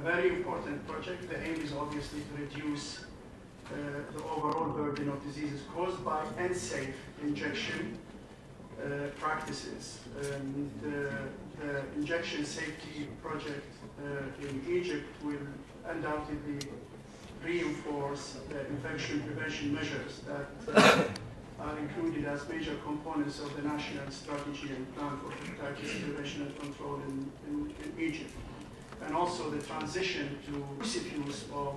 very important project. The aim is obviously to reduce the overall burden of diseases caused by unsafe injection practices. The injection safety project in Egypt will undoubtedly reinforce the infection prevention measures that are included as major components of the national strategy and plan for hepatitis prevention and control in Egypt. And also the transition to use of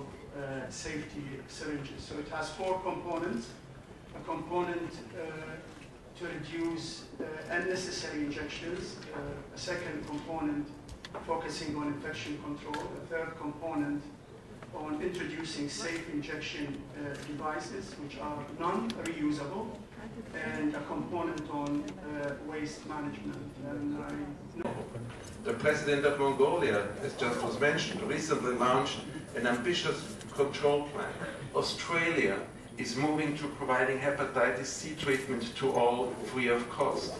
safety syringes. So it has four components. A component to reduce unnecessary injections, a second component focusing on infection control, a third component on introducing safe injection devices which are non-reusable, and a component on waste management. And I know the president of Mongolia, as just was mentioned, recently launched an ambitious control plan. Australia is moving to providing hepatitis C treatment to all free of cost.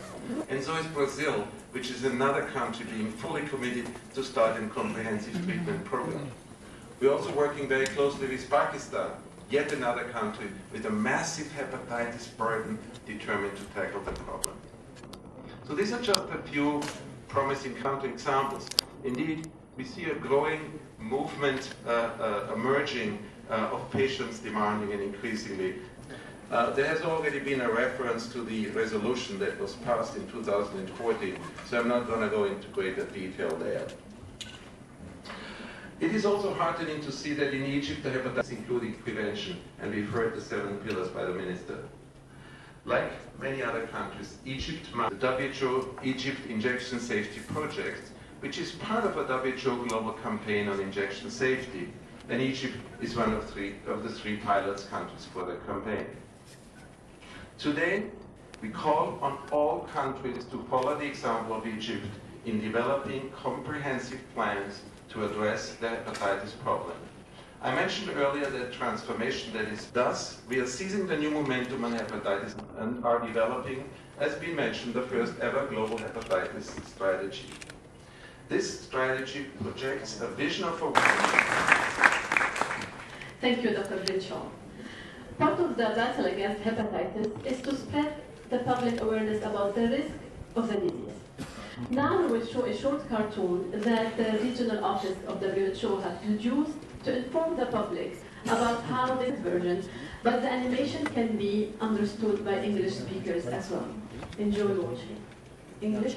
And so is Brazil, which is another country being fully committed to start a comprehensive treatment program. We're also working very closely with Pakistan, yet another country with a massive hepatitis burden determined to tackle the problem. So these are just a few promising country examples. Indeed, we see a growing movement emerging of patients demanding and increasingly. There has already been a reference to the resolution that was passed in 2014, so I'm not going to go into greater detail there. It is also heartening to see that in Egypt the hepatitis including prevention, and we've heard the 7 pillars by the minister. Like many other countries, Egypt, the WHO Egypt Injection Safety Project, which is part of a WHO global campaign on injection safety, and Egypt is one of the three pilot countries for the campaign. Today, we call on all countries to follow the example of Egypt in developing comprehensive plans to address the hepatitis problem. I mentioned earlier that transformation that is thus, we are seizing the new momentum on hepatitis and are developing, as been mentioned, the first ever global hepatitis strategy. This strategy projects a vision of a Thank you, Dr. Bridgeshaw. Part of the battle against hepatitis is to spread the public awareness about the risk of the disease. Now we will show a short cartoon that the regional office of WHO has produced to inform the public about how this version, but the animation can be understood by English speakers as well. Enjoy watching. English?